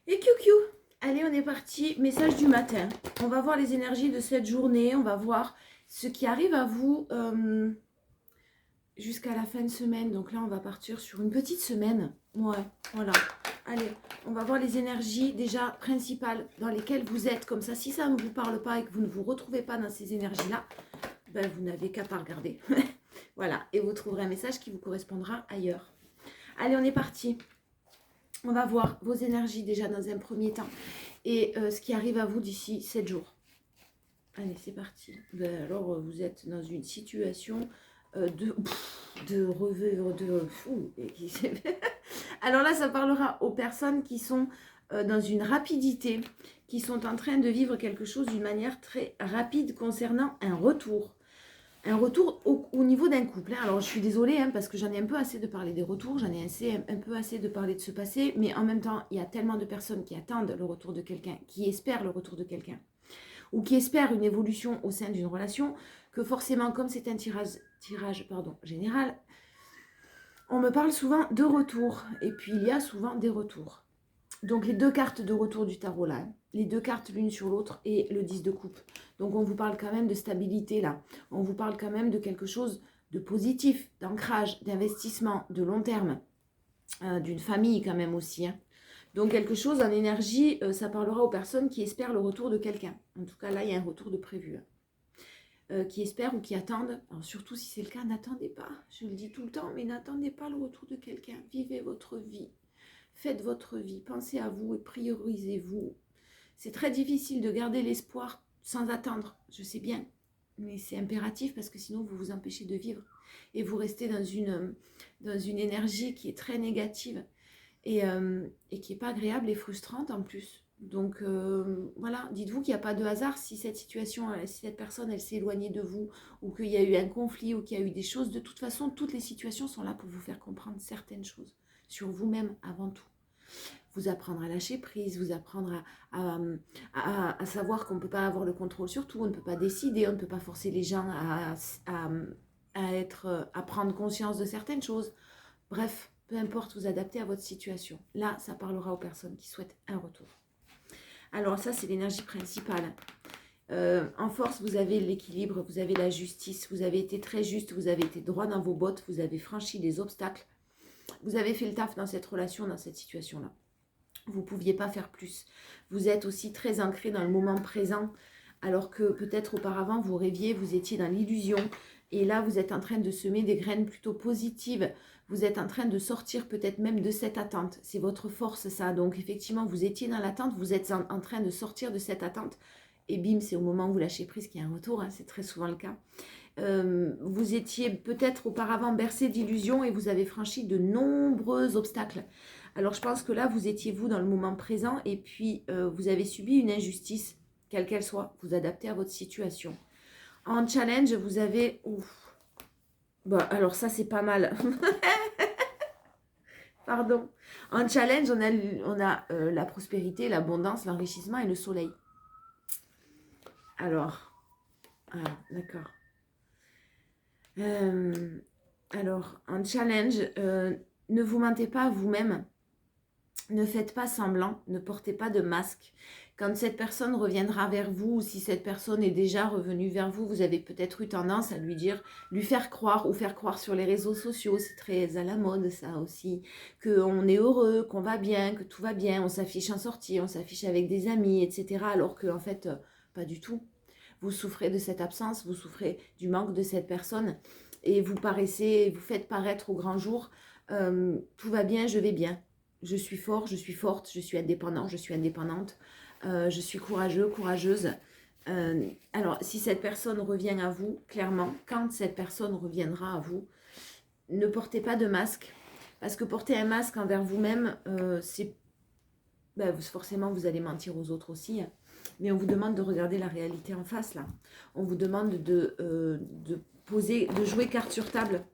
Et QQ, allez, on est parti. Message du matin. On va voir les énergies de cette journée. On va voir ce qui arrive à vous jusqu'à la fin de semaine. Donc là, on va partir sur une petite semaine. Ouais, voilà. Allez, on va voir les énergies déjà principales dans lesquelles vous êtes. Comme ça, si ça ne vous parle pas et que vous ne vous retrouvez pas dans ces énergies-là, ben, vous n'avez qu'à pas regarder. Voilà, et vous trouverez un message qui vous correspondra ailleurs. Allez, on est parti. On va voir vos énergies déjà dans un premier temps et ce qui arrive à vous d'ici 7 jours. Allez, c'est parti. Ben, alors, vous êtes dans une situation de revers, de fou. Alors là, ça parlera aux personnes qui sont dans une rapidité, qui sont en train de vivre quelque chose d'une manière très rapide concernant un retour. Un retour au niveau d'un couple. Alors, je suis désolée, parce que j'en ai un peu assez de parler des retours, j'en ai un peu assez de parler de ce passé, mais en même temps, il y a tellement de personnes qui attendent le retour de quelqu'un, qui espèrent le retour de quelqu'un, ou qui espèrent une évolution au sein d'une relation, que forcément, comme c'est un tirage général, on me parle souvent de retour, et puis il y a souvent des retours. Donc les deux cartes de retour du tarot là, les deux cartes l'une sur l'autre et le 10 de coupe. Donc on vous parle quand même de stabilité là, on vous parle quand même de quelque chose de positif, d'ancrage, d'investissement, de long terme, d'une famille quand même aussi. Donc quelque chose en énergie, ça parlera aux personnes qui espèrent le retour de quelqu'un. En tout cas là, il y a un retour de prévu. Qui espèrent ou qui attendent. Alors surtout si c'est le cas, n'attendez pas. Je le dis tout le temps, mais n'attendez pas le retour de quelqu'un. Vivez votre vie. Faites votre vie. Pensez à vous et priorisez-vous. C'est très difficile de garder l'espoir sans attendre. Je sais bien. Mais c'est impératif parce que sinon vous vous empêchez de vivre. Et vous restez dans une énergie qui est très négative et qui n'est pas agréable et frustrante en plus. Donc voilà, dites-vous qu'il n'y a pas de hasard si cette situation, si cette personne, elle s'est éloignée de vous, ou qu'il y a eu un conflit, ou qu'il y a eu des choses. De toute façon, toutes les situations sont là pour vous faire comprendre certaines choses sur vous-même avant tout. Vous apprendre à lâcher prise, vous apprendre à savoir qu'on ne peut pas avoir le contrôle sur tout, on ne peut pas décider, on ne peut pas forcer les gens à prendre conscience de certaines choses. Bref, peu importe, vous adaptez à votre situation. Là, ça parlera aux personnes qui souhaitent un retour. Alors ça, c'est l'énergie principale. En force, vous avez l'équilibre, vous avez la justice, vous avez été très juste, vous avez été droit dans vos bottes, vous avez franchi les obstacles, vous avez fait le taf dans cette relation, dans cette situation-là. Vous ne pouviez pas faire plus. Vous êtes aussi très ancré dans le moment présent, alors que peut-être auparavant, vous rêviez, vous étiez dans l'illusion, et là, vous êtes en train de semer des graines plutôt positives. Vous êtes en train de sortir peut-être même de cette attente. C'est votre force, ça. Donc, effectivement, vous étiez dans l'attente, vous êtes en train de sortir de cette attente. Et bim, c'est au moment où vous lâchez prise qu'il y a un retour. C'est très souvent le cas. Vous étiez peut-être auparavant bercé d'illusions et vous avez franchi de nombreux obstacles. Alors, je pense que là, vous étiez vous dans le moment présent et puis vous avez subi une injustice, quelle qu'elle soit. Vous adaptez à votre situation. En challenge, vous avez... Ouf. Bon, alors ça, c'est pas mal. Pardon. En challenge, on a la prospérité, l'abondance, l'enrichissement et le soleil. Alors, d'accord. Alors, en challenge, ne vous mentez pas à vous-même. Ne faites pas semblant, ne portez pas de masque. Quand cette personne reviendra vers vous, ou si cette personne est déjà revenue vers vous, vous avez peut-être eu tendance à lui faire croire, ou faire croire sur les réseaux sociaux, c'est très à la mode ça aussi, qu'on est heureux, qu'on va bien, que tout va bien, on s'affiche en sortie, on s'affiche avec des amis, etc. Alors qu'en fait, pas du tout. Vous souffrez de cette absence, vous souffrez du manque de cette personne, et vous faites paraître au grand jour, tout va bien, je vais bien. Je suis fort, je suis forte, je suis indépendant, je suis indépendante, je suis courageux, courageuse. Alors, si cette personne revient à vous, clairement, quand cette personne reviendra à vous, ne portez pas de masque. Parce que porter un masque envers vous-même, forcément, vous allez mentir aux autres aussi. Mais on vous demande de regarder la réalité en face, là. On vous demande de jouer carte sur table.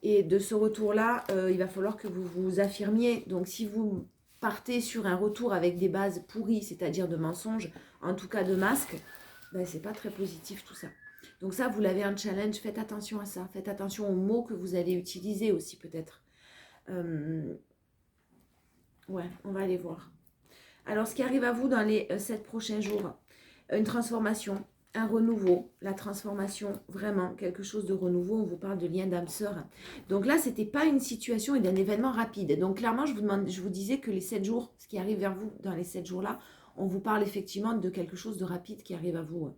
Et de ce retour-là, il va falloir que vous vous affirmiez. Donc, si vous partez sur un retour avec des bases pourries, c'est-à-dire de mensonges, en tout cas de masques, c'est pas très positif tout ça. Donc ça, vous l'avez en challenge, faites attention à ça. Faites attention aux mots que vous allez utiliser aussi peut-être. Ouais, on va aller voir. Alors, ce qui arrive à vous dans les 7 prochains jours, une transformation, un renouveau, la transformation, vraiment, quelque chose de renouveau, on vous parle de lien d'âme sœur. Donc là, ce n'était pas une situation et d'un événement rapide. Donc clairement, je vous disais que les 7 jours, ce qui arrive vers vous dans les 7 jours-là, on vous parle effectivement de quelque chose de rapide qui arrive à vous.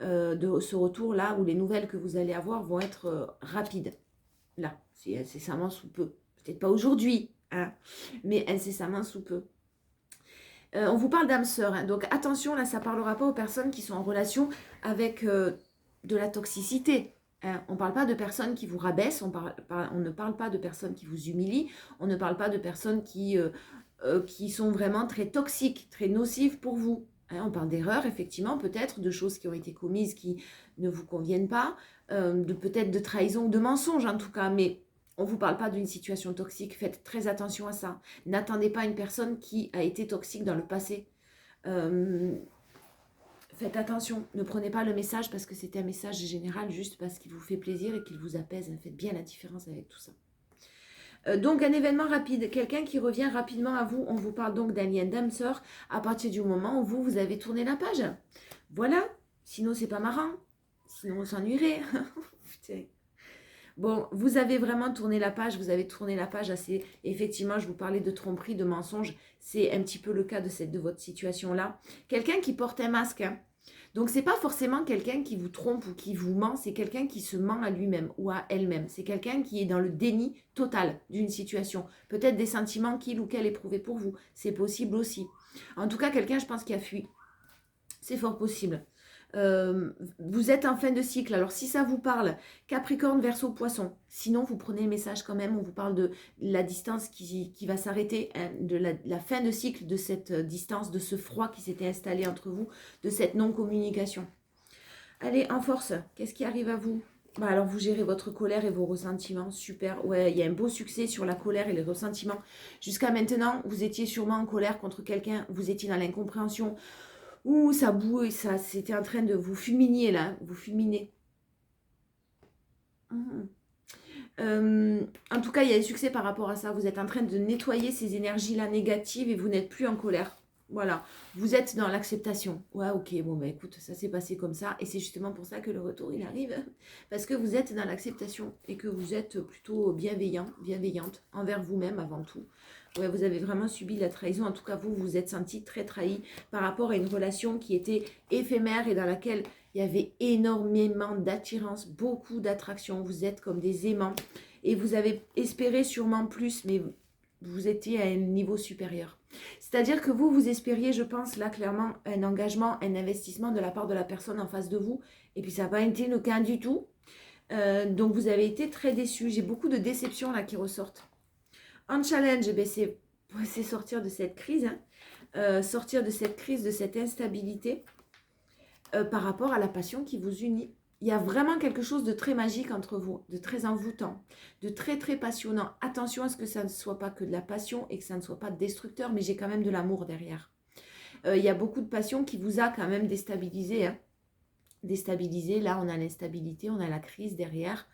De ce retour-là, où les nouvelles que vous allez avoir vont être rapides. Là, c'est incessamment sous peu. Peut-être pas aujourd'hui, hein, mais incessamment sous peu. On vous parle d'âme sœur, hein, donc attention, là, ça ne parlera pas aux personnes qui sont en relation avec de la toxicité. Hein. On ne parle pas de personnes qui vous rabaissent, on ne parle pas de personnes qui vous humilient, on ne parle pas de personnes qui sont vraiment très toxiques, très nocives pour vous. Hein. On parle d'erreurs, effectivement, peut-être, de choses qui ont été commises qui ne vous conviennent pas, peut-être de trahison, de mensonges en tout cas, mais on ne vous parle pas d'une situation toxique, faites très attention à ça. N'attendez pas une personne qui a été toxique dans le passé. Faites attention, ne prenez pas le message parce que c'était un message général, juste parce qu'il vous fait plaisir et qu'il vous apaise. Faites bien la différence avec tout ça. Donc un événement rapide, quelqu'un qui revient rapidement à vous, on vous parle donc d'un lien d'âme sœur à partir du moment où vous avez tourné la page. Voilà, sinon c'est pas marrant, sinon on s'ennuierait. Putain. Bon, vous avez vraiment tourné la page, vous avez tourné la page assez... Effectivement, je vous parlais de tromperie, de mensonge. C'est un petit peu le cas de votre situation-là. Quelqu'un qui porte un masque. Hein. Donc, c'est pas forcément quelqu'un qui vous trompe ou qui vous ment. C'est quelqu'un qui se ment à lui-même ou à elle-même. C'est quelqu'un qui est dans le déni total d'une situation. Peut-être des sentiments qu'il ou qu'elle éprouvait pour vous. C'est possible aussi. En tout cas, quelqu'un, je pense, qui a fui. C'est fort possible. Vous êtes en fin de cycle. Alors, si ça vous parle, Capricorne, Verseau, Poisson. Sinon, vous prenez le message quand même. On vous parle de la distance qui va s'arrêter, hein, de la fin de cycle de cette distance, de ce froid qui s'était installé entre vous, de cette non-communication. Allez, en force. Qu'est-ce qui arrive à vous? Bah alors, vous gérez votre colère et vos ressentiments. Super. Ouais, il y a un beau succès sur la colère et les ressentiments. Jusqu'à maintenant, vous étiez sûrement en colère contre quelqu'un. Vous étiez dans l'incompréhension. Ouh, ça boue et ça, c'était en train de vous fulminer là, vous fulminer. En tout cas, il y a des succès par rapport à ça. Vous êtes en train de nettoyer ces énergies-là négatives et vous n'êtes plus en colère. Voilà, vous êtes dans l'acceptation. Ouais, ok, bon, bah écoute, ça s'est passé comme ça. Et c'est justement pour ça que le retour, il arrive. Parce que vous êtes dans l'acceptation et que vous êtes plutôt bienveillante envers vous-même avant tout. Ouais, vous avez vraiment subi la trahison. En tout cas, vous vous êtes senti très trahi par rapport à une relation qui était éphémère et dans laquelle il y avait énormément d'attirance, beaucoup d'attraction. Vous êtes comme des aimants et vous avez espéré sûrement plus, mais vous étiez à un niveau supérieur. C'est-à-dire que vous espériez, je pense, là, clairement, un engagement, un investissement de la part de la personne en face de vous. Et puis, ça n'a pas été le cas du tout. Donc, vous avez été très déçus. J'ai beaucoup de déceptions là qui ressortent. En challenge, eh c'est sortir de cette crise, hein, sortir de cette crise, de cette instabilité par rapport à la passion qui vous unit. Il y a vraiment quelque chose de très magique entre vous, de très envoûtant, de très très passionnant. Attention à ce que ça ne soit pas que de la passion et que ça ne soit pas destructeur, mais j'ai quand même de l'amour derrière. Il y a beaucoup de passion qui vous a quand même déstabilisé. Hein. Déstabilisé, là on a l'instabilité, on a la crise derrière.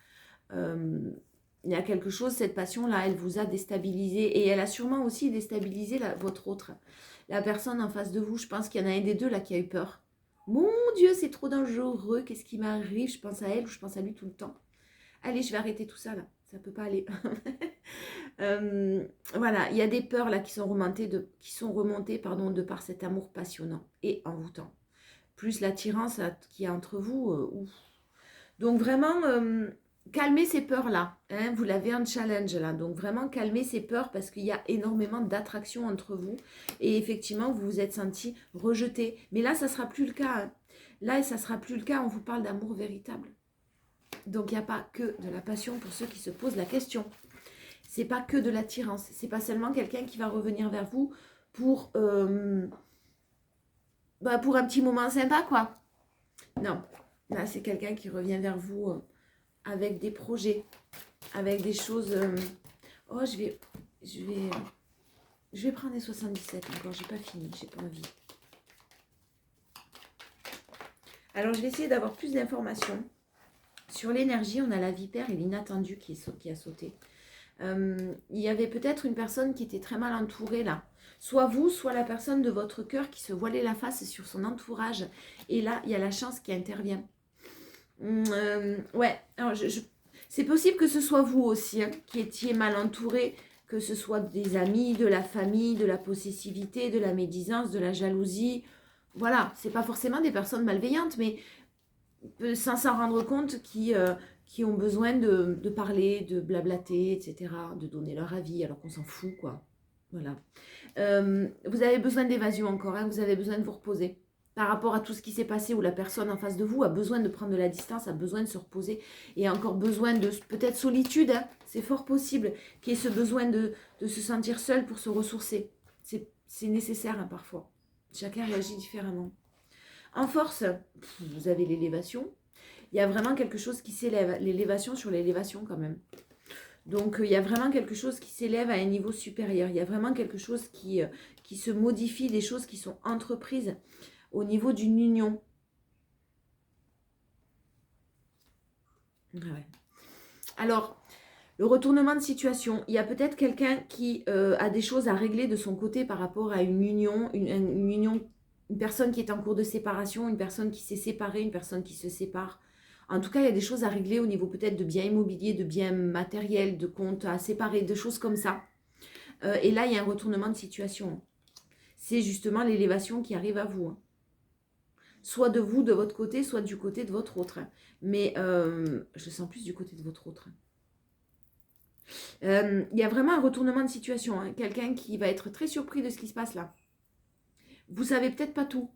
Il y a quelque chose, cette passion-là, elle vous a déstabilisé et elle a sûrement aussi déstabilisé votre autre. La personne en face de vous, je pense qu'il y en a un des deux là qui a eu peur. Mon Dieu, c'est trop dangereux, qu'est-ce qui m'arrive? Je pense à elle ou je pense à lui tout le temps. Allez, je vais arrêter tout ça là, ça peut pas aller. Voilà, il y a des peurs là qui sont remontées, de par cet amour passionnant et envoûtant. Plus l'attirance qu'il y a entre vous. Donc vraiment... calmez ces peurs-là, hein, vous l'avez en challenge là, donc vraiment calmez ces peurs parce qu'il y a énormément d'attraction entre vous et effectivement vous vous êtes senti rejeté. Mais là, ça ne sera plus le cas. Hein. Là, ça ne sera plus le cas, on vous parle d'amour véritable. Donc il n'y a pas que de la passion pour ceux qui se posent la question. C'est pas que de l'attirance, c'est pas seulement quelqu'un qui va revenir vers vous pour un petit moment sympa quoi. Non, là c'est quelqu'un qui revient vers vous... avec des projets, avec des choses... Oh, je vais prendre les 77 encore, j'ai pas fini, j'ai pas envie. Alors, je vais essayer d'avoir plus d'informations. Sur l'énergie, on a la vipère et l'inattendu qui a sauté. Il y avait peut-être une personne qui était très mal entourée là. Soit vous, soit la personne de votre cœur qui se voilait la face sur son entourage. Et là, il y a la chance qui intervient. Ouais, alors c'est possible que ce soit vous aussi, hein, qui étiez mal entouré, que ce soit des amis, de la famille, de la possessivité, de la médisance, de la jalousie. Voilà, c'est pas forcément des personnes malveillantes, mais sans s'en rendre compte, qui ont besoin de parler, de blablater, etc., de donner leur avis, alors qu'on s'en fout, quoi. Voilà. Vous avez besoin d'évasion encore, hein, vous avez besoin de vous reposer par rapport à tout ce qui s'est passé, où la personne en face de vous a besoin de prendre de la distance, a besoin de se reposer, et a encore besoin de peut-être solitude, hein, c'est fort possible qu'il y ait ce besoin de se sentir seul pour se ressourcer. C'est nécessaire, hein, parfois. Chacun réagit différemment. En force, vous avez l'élévation. Il y a vraiment quelque chose qui s'élève, l'élévation sur l'élévation quand même. Donc, il y a vraiment quelque chose qui s'élève à un niveau supérieur. Il y a vraiment quelque chose qui se modifie, des choses qui sont entreprises au niveau d'une union. Ouais. Alors, le retournement de situation. Il y a peut-être quelqu'un qui a des choses à régler de son côté par rapport à une union, une union, une personne qui est en cours de séparation, une personne qui s'est séparée, une personne qui se sépare. En tout cas, il y a des choses à régler au niveau peut-être de biens immobiliers, de biens matériels, de comptes à séparer, de choses comme ça. Et là, il y a un retournement de situation. C'est justement l'élévation qui arrive à vous. Soit de vous, de votre côté, soit du côté de votre autre. Mais je sens plus du côté de votre autre. Il y a vraiment un retournement de situation. Hein. Quelqu'un qui va être très surpris de ce qui se passe là. Vous savez peut-être pas tout.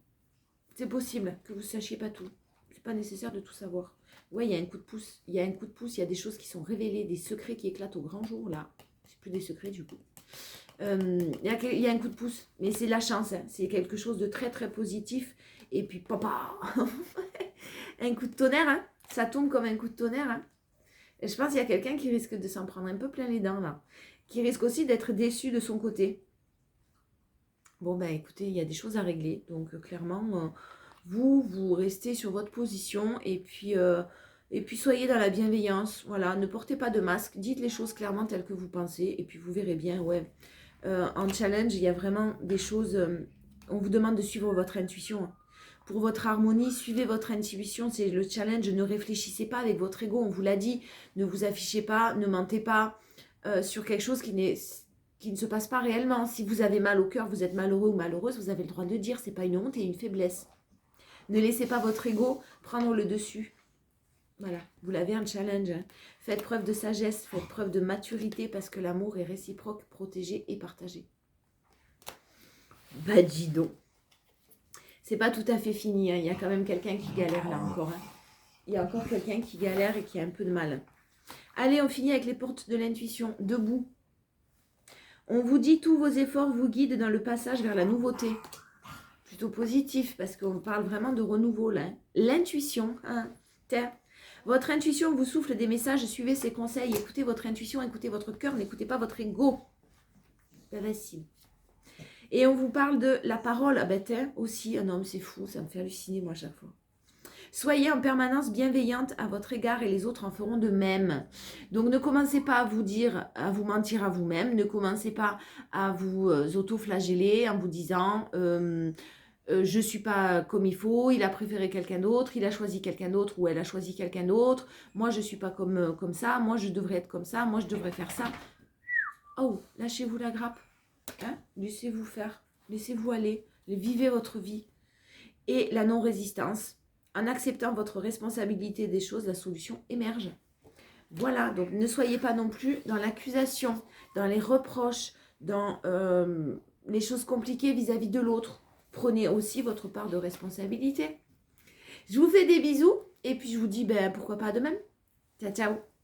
C'est possible que vous ne sachiez pas tout. C'est pas nécessaire de tout savoir. Ouais, il y a un coup de pouce. Il y a un coup de pouce. Il y a des choses qui sont révélées, des secrets qui éclatent au grand jour là. C'est plus des secrets du coup. Il y a un coup de pouce, mais c'est la chance. Hein. C'est quelque chose de très très positif. Et puis papa, un coup de tonnerre. Hein. Ça tombe comme un coup de tonnerre. Hein. Et je pense qu'il y a quelqu'un qui risque de s'en prendre un peu plein les dents là. Qui risque aussi d'être déçu de son côté. Bon ben écoutez, il y a des choses à régler. Donc clairement, vous restez sur votre position et puis soyez dans la bienveillance. Voilà, ne portez pas de masque. Dites les choses clairement telles que vous pensez. Et puis vous verrez bien, ouais. En challenge, il y a vraiment des choses... on vous demande de suivre votre intuition. Pour votre harmonie, suivez votre intuition. C'est le challenge. Ne réfléchissez pas avec votre ego. On vous l'a dit. Ne vous affichez pas. Ne mentez pas sur quelque chose qui ne se passe pas réellement. Si vous avez mal au cœur, vous êtes malheureux ou malheureuse, vous avez le droit de dire. C'est pas une honte et une faiblesse. Ne laissez pas votre ego prendre le dessus. Voilà, vous l'avez un challenge. Hein. Faites preuve de sagesse, faites preuve de maturité parce que l'amour est réciproque, protégé et partagé. Bah dis donc. C'est pas tout à fait fini. Hein. Il y a quand même quelqu'un qui galère là encore. Hein. Il y a encore quelqu'un qui galère et qui a un peu de mal. Allez, on finit avec les portes de l'intuition. Debout. On vous dit tous vos efforts vous guident dans le passage vers la nouveauté. Plutôt positif parce qu'on parle vraiment de renouveau là. Hein. L'intuition. Hein. Votre intuition vous souffle des messages, suivez ses conseils, écoutez votre intuition, écoutez votre cœur, n'écoutez pas votre ego. C'est facile. Et on vous parle de la parole. Ah ben aussi, un homme, c'est fou, ça me fait halluciner moi à chaque fois. Soyez en permanence bienveillante à votre égard et les autres en feront de même. Donc ne commencez pas à vous dire, à vous mentir à vous-même, ne commencez pas à vous auto-flageller en vous disant... je ne suis pas comme il faut, il a préféré quelqu'un d'autre, il a choisi quelqu'un d'autre ou elle a choisi quelqu'un d'autre, moi je ne suis pas comme ça, moi je devrais être comme ça, moi je devrais faire ça. Oh, lâchez-vous la grappe, hein? Laissez-vous faire, laissez-vous aller, vivez votre vie. Et la non-résistance, en acceptant votre responsabilité des choses, la solution émerge. Voilà, donc ne soyez pas non plus dans l'accusation, dans les reproches, dans les choses compliquées vis-à-vis de l'autre. Prenez aussi votre part de responsabilité. Je vous fais des bisous et puis je vous dis pourquoi pas à demain. Ciao, ciao.